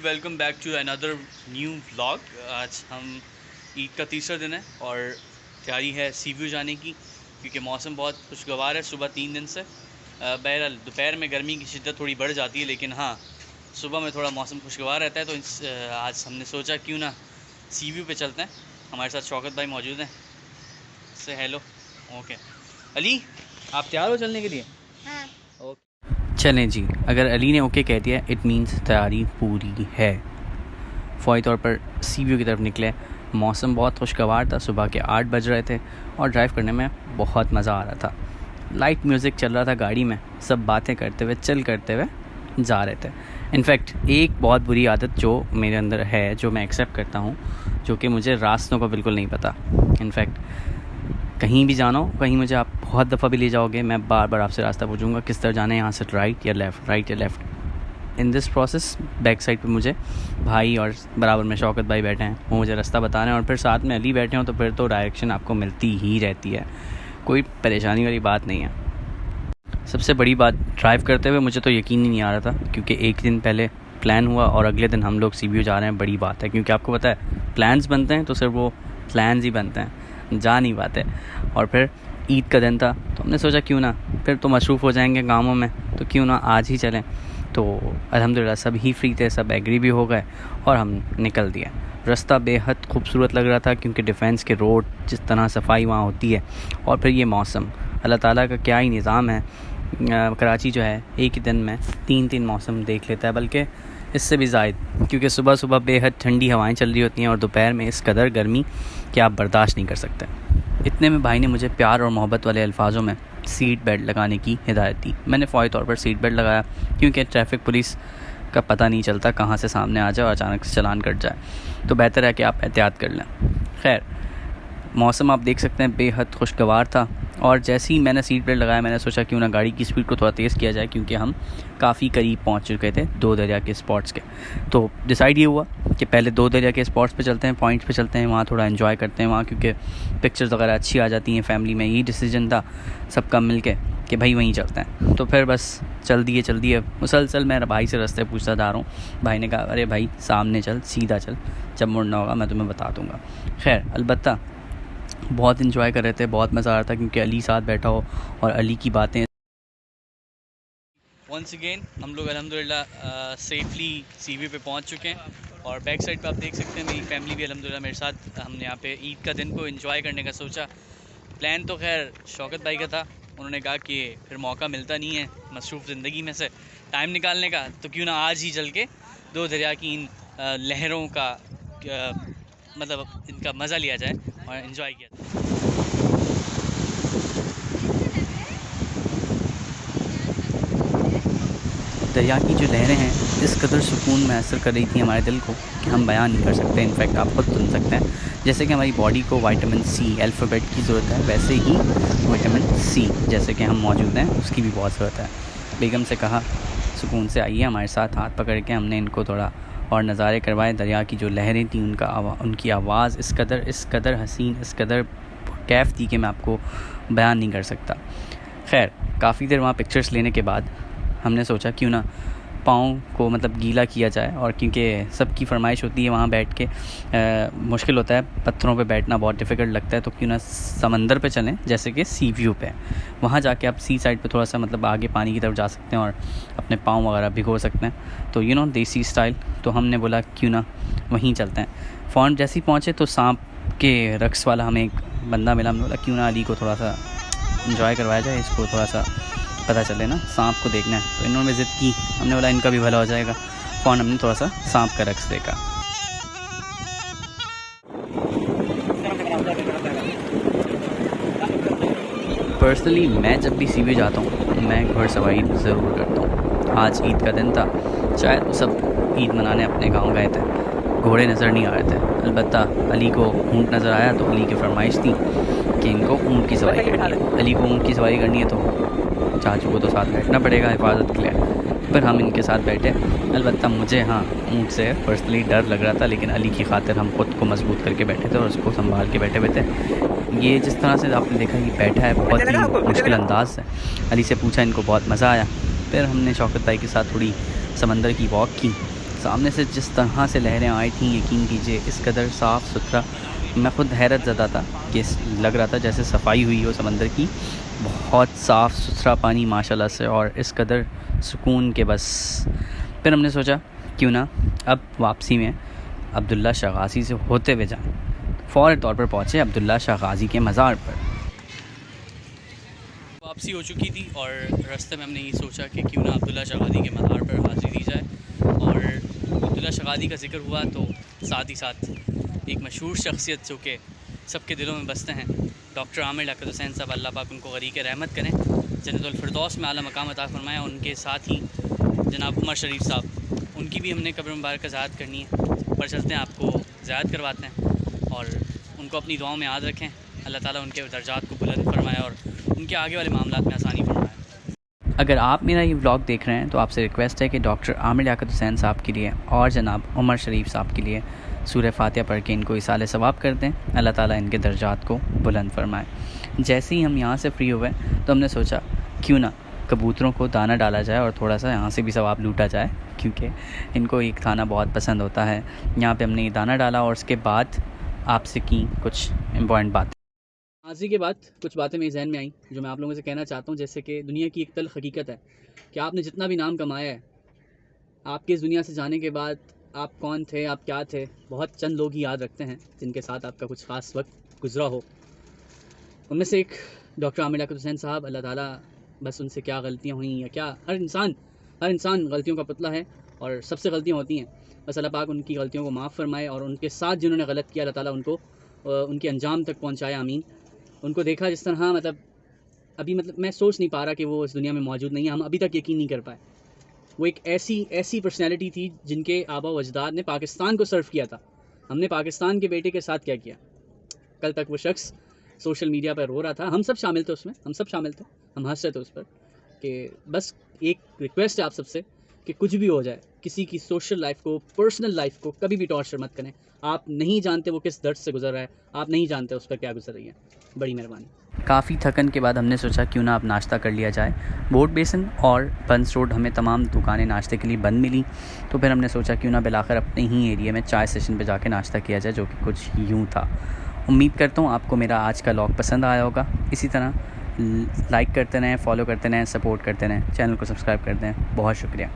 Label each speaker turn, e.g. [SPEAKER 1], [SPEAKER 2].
[SPEAKER 1] Welcome back to another new vlog. आज हम ईद का तीसरा दिन है और तैयारी है सी व्यू जाने की, क्योंकि मौसम बहुत खुशगवार है सुबह 3 दिन से। बहरहाल दोपहर में गर्मी की शिद्दत थोड़ी बढ़ जाती है, लेकिन हाँ सुबह में थोड़ा मौसम खुशगवार रहता है। तो आज हमने सोचा क्यों ना सी व्यू पे चलते हैं। हमारे साथ शौकत भाई मौजूद हैं, से हेलो। ओके अली, आप तैयार हो चलने के लिए?
[SPEAKER 2] हाँ।
[SPEAKER 1] ओके चलें जी, अगर अली ने ओके कह दिया इट मीन्स तैयारी पूरी है। फ़ौरी तौर पर सी व्यू की तरफ निकले। मौसम बहुत खुशगवार था, सुबह के 8 बज रहे थे और ड्राइव करने में बहुत मज़ा आ रहा था। लाइट म्यूज़िक चल रहा था गाड़ी में, सब बातें करते हुए चिल करते हुए जा रहे थे। इनफैक्ट एक बहुत बुरी आदत जो मेरे अंदर है, जो मैं एक्सेप्ट करता हूँ, जो कि मुझे रास्तों का बिल्कुल नहीं पता। इनफैक्ट कहीं भी जाना हो, कहीं मुझे आप बहुत दफ़ा भी ले जाओगे, मैं बार बार आपसे रास्ता पूछूंगा किस तरह जाना है, यहाँ से राइट या लेफ़्ट, राइट या left. In this process back side पे मुझे भाई और बराबर में शौकत भाई बैठे हैं, वो मुझे रास्ता बता रहे हैं, और फिर साथ में अली बैठे हों तो फिर तो डायरेक्शन आपको मिलती ही रहती है, कोई परेशानी वाली बात नहीं है। सबसे बड़ी बात, ड्राइव करते हुए मुझे तो यकीन ही नहीं आ रहा था, क्योंकि एक दिन पहले प्लान हुआ और अगले दिन हम लोग सी व्यू जा रहे हैं। बड़ी बात है, क्योंकि आपको पता है प्लान्स बनते हैं तो सिर्फ वो प्लान्स ही बनते हैं, जा नहीं पाते। और फिर ईद का दिन था तो हमने सोचा क्यों ना, फिर तो मसरूफ़ हो जाएंगे कामों में, तो क्यों ना आज ही चलें। तो अल्हम्दुलिल्लाह सब ही फ्री थे, सब एग्री भी हो गए और हम निकल दिए। रास्ता बेहद खूबसूरत लग रहा था, क्योंकि डिफेंस के रोड, जिस तरह सफाई वहाँ होती है, और फिर ये मौसम, अल्लाह ताला का क्या ही निज़ाम है। कराची जो है एक ही दिन में 3 मौसम देख लेता है, बल्कि इससे भी ज़ायद, क्योंकि सुबह सुबह बेहद ठंडी हवाएं चल रही होती हैं और दोपहर में इस कदर गर्मी कि आप बर्दाश्त नहीं कर सकते। इतने में भाई ने मुझे प्यार और मोहब्बत वाले अल्फाजों में सीट बेल्ट लगाने की हिदायत दी। मैंने फ़ौरी तौर पर सीट बेल्ट लगाया, क्योंकि ट्रैफिक पुलिस का पता नहीं चलता कहाँ से सामने आ जाए और अचानक से चालान कट जाए, तो बेहतर है कि आप एहतियात कर लें। खैर, मौसम आप देख सकते हैं बेहद खुशगवार था, और जैसे ही मैंने सीट बेल्ट लगाया मैंने सोचा क्यों ना गाड़ी की स्पीड को थोड़ा तेज़ किया जाए, क्योंकि हम काफ़ी करीब पहुंच चुके थे 2 दरिया के स्पॉट्स के। तो डिसाइड ये हुआ कि पहले 2 दरिया के स्पॉट्स पे चलते हैं, पॉइंट्स पे चलते हैं, वहाँ थोड़ा एंजॉय करते हैं वहाँ, क्योंकि पिक्चर्स वगैरह अच्छी आ जाती हैं फैमिली में। यही डिसीजन था सबका मिल के कि भाई वहीं चलते हैं। तो फिर बस चल दिए मुसलसल मैं भाई से रास्ते पूछता जा रहा हूँ। भाई ने कहा अरे भाई सामने चल, सीधा चल, जब मुड़ना होगा मैं तुम्हें बता दूँगा। खैर, अलबत्ता बहुत इन्जॉय कर रहे थे, बहुत मज़ा आ रहा था, क्योंकि अली साथ बैठा हो और अली की बातें। वंस अगेन हम लोग अल्हम्दुलिल्लाह सेफली सी व्यू पे पहुंच चुके हैं, और बैक साइड पे आप देख सकते हैं मेरी फैमिली भी अल्हम्दुलिल्लाह मेरे साथ। हमने यहाँ पे ईद का दिन को एंजॉय करने का सोचा। प्लान तो खैर शौकत भाई का था, उन्होंने कहा कि फिर मौका मिलता नहीं है मसरूफ़ ज़िंदगी में से टाइम निकालने का, तो क्यों ना आज ही चल के 2 दरिया की इन लहरों का मतलब इनका मज़ा लिया जाए और इन्जॉय किया जाए। दरिया की जो लहरें हैं इस कदर सुकून में असर कर रही थी हमारे दिल को कि हम बयान नहीं कर सकते। इनफैक्ट आप खुद सुन सकते हैं, जैसे कि हमारी बॉडी को विटामिन सी अल्फ़ाबेट की ज़रूरत है, वैसे ही विटामिन सी जैसे कि हम मौजूद हैं उसकी भी बहुत ज़रूरत है। बेगम से कहा सुकून से आइए हमारे साथ, हाथ पकड़ के हमने इनको थोड़ा और नज़ारे करवाए। दरिया की जो लहरें थी उनकी आवाज़ इस कदर हसीन, इस कदर कैफ़ थी कि मैं आपको बयान नहीं कर सकता। खैर, काफ़ी देर वहाँ पिक्चर्स लेने के बाद हमने सोचा क्यों ना पाँव को मतलब गीला किया जाए, और क्योंकि सबकी फरमाइश होती है वहाँ बैठ के मुश्किल होता है, पत्थरों पे बैठना बहुत डिफ़िकल्ट लगता है, तो क्यों ना समंदर पे चलें, जैसे कि सी व्यू पे। वहाँ जाके आप सी साइड पे थोड़ा सा मतलब आगे पानी की तरफ जा सकते हैं और अपने पाँव वगैरह भिगो सकते हैं, तो देसी स्टाइल। तो हमने बोला क्यों ना वहीं चलते हैं। फ़ौरन जैसे ही पहुँचे तो सांप के रक्स वाला हमें एक बंदा मिला। हमने बोला क्यों ना अली को थोड़ा सा इंजॉय करवाया जाए, इसको थोड़ा सा पता चले ना, सांप को देखना है। तो इन्होंने ज़िद की, हमने बोला इनका भी भला हो जाएगा। फ़ौरन हमने थोड़ा सा सांप का रक्स देखा। पर्सनली मैं जब भी सी व्यू जाता हूँ मैं घुड़सवारी ज़रूर करता हूँ। आज ईद का दिन था, शायद सब ईद मनाने अपने गांव गए थे, घोड़े नज़र नहीं आ रहे थे। अलबत्ता अली को ऊँट नज़र आया, तो अली की फरमाइश थी कि इनको ऊँट की सवारी करनी है। अली को ऊँट की सवारी करनी है तो चाचू को तो साथ बैठना पड़ेगा हिफाजत के लिए। फिर हम इनके साथ बैठे। अलबत्ता मुझे ऊँट से पर्सनली डर लग रहा था, लेकिन अली की खातिर हम ख़ुद को मजबूत करके बैठे थे और उसको संभाल के बैठे हुए थे। ये जिस तरह से आपने देखा ये बैठा है बहुत ही मुश्किल अंदाज से। अली से पूछा, इनको बहुत मज़ा आया। फिर हमने शौकत भाई के साथ थोड़ी समंदर की वॉक की, सामने से जिस तरह से लहरें आई थी, यकीन कीजिए इस कदर साफ़ सुथरा, मैं ख़ुद हैरत ज़दा था कि लग रहा था जैसे सफाई हुई हो समंदर की। बहुत साफ़ सुथरा पानी माशाल्लाह से, और इस कदर सुकून के बस। फिर हमने सोचा क्यों ना अब वापसी में अब्दुल्ला शाह गाज़ी से होते हुए जाएँ। फ़ौरी तौर पर पहुँचे अब्दुल्ला शाह गाज़ी के मज़ार पर। वापसी हो चुकी थी और रास्ते में हमने ये सोचा कि क्यों ना अब्दुल्ला शाह गाज़ी के मज़ार पर हाज़िरी दी जाए। और अब्दुल्ला शाह गाज़ी का ज़िक्र हुआ तो साथ ही साथ एक मशहूर शख्सियत जो कि सबके दिलों में बसते हैं, डॉक्टर आमिर लियाकत हुसैन साहब, अल्लाह पाक उनको गरीक़ रहमत करें, जन्नतुल फ़िरदौस में आला मकाम अता फ़रमाएं। उनके साथ ही जनाब उमर शरीफ साहब, उनकी भी हमने कब्र मुबारक ज़ियारत करनी है। पर चलते हैं, आपको ज़ियारत करवाते हैं और उनको अपनी दुआओं में याद रखें। अल्लाह ताला उनके दर्जात को बुलंद फरमाए और उनके आगे वाले मामलात में आसानी फरमाए। अगर आप मेरा ये व्लॉग देख रहे हैं तो आपसे रिक्वेस्ट है कि डॉक्टर आमिर लियाकत हुसैन साहब के लिए और जनाब उमर शरीफ साहब के लिए सूरह फातिहा पढ़ के इनको इसाले सवाब कर दें। अल्लाह ताला इनके दर्जात को बुलंद फरमाए। जैसे ही हम यहाँ से फ्री हुए तो हमने सोचा क्यों ना कबूतरों को दाना डाला जाए और थोड़ा सा यहाँ से भी सवाब लूटा जाए, क्योंकि इनको एक खाना बहुत पसंद होता है। यहाँ पे हमने ये दाना डाला और उसके बाद आपसे की कुछ इम्पॉर्टेंट बातें। हाज़िरी के बाद कुछ बातें मेरे जहन में आई जो मैं आप लोगों से कहना चाहता हूँ। जैसे कि दुनिया की एक तल्ख़ हकीकत है कि आपने जितना भी नाम कमाया है, आपके इस दुनिया से जाने के बाद आप कौन थे, आप क्या थे, बहुत चंद लोग ही याद रखते हैं जिनके साथ आपका कुछ ख़ास वक्त गुजरा हो। उनमें से एक डॉक्टर आमिर लियाकत हुसैन साहब, अल्लाह ताला बस उनसे क्या गलतियाँ हुई या क्या, हर इंसान गलतियों का पुतला है और सबसे गलतियाँ होती हैं। बस अल्लाह पाक उनकी गलतियों को माफ़ फरमाए और उनके साथ जिन्होंने गलत किया, अल्लाह ताला उनको उनके अंजाम तक पहुँचाए, आमीन। उनको देखा जिस तरह, मतलब अभी मैं सोच नहीं पा रहा कि वो इस दुनिया में मौजूद नहीं है। हम अभी तक यकीन नहीं कर पाए। वो एक ऐसी पर्सनैलिटी थी जिनके आबा व अजदाद ने पाकिस्तान को सर्व किया था। हमने पाकिस्तान के बेटे के साथ क्या किया। कल तक वो शख्स सोशल मीडिया पर रो रहा था, हम सब शामिल थे उसमें, हम हंस रहे थे उस पर कि बस एक रिक्वेस्ट है आप सबसे कि कुछ भी हो जाए, किसी की सोशल लाइफ को, पर्सनल लाइफ को कभी भी टॉर्चर मत करें। आप नहीं जानते वो किस दर्द से गुजर रहा है, आप नहीं जानते उस पर क्या गुजर रही है। बड़ी मेहरबानी। काफ़ी थकन के बाद हमने सोचा क्यों ना अब नाश्ता कर लिया जाए। बोट बेसन और बंस रोड हमें तमाम दुकानें नाश्ते के लिए बंद मिली, तो फिर हमने सोचा क्यों ना बिलाखिर अपने ही एरिया में चाय स्टेशन पे जाके नाश्ता किया जाए, जो कि कुछ यूँ था। उम्मीद करता हूँ आपको मेरा आज का व्लॉग पसंद आया होगा। इसी तरह लाइक करते रहें, फॉलो करते रहें, सपोर्ट करते रहें, चैनल को सब्सक्राइब करते हैं। बहुत शुक्रिया।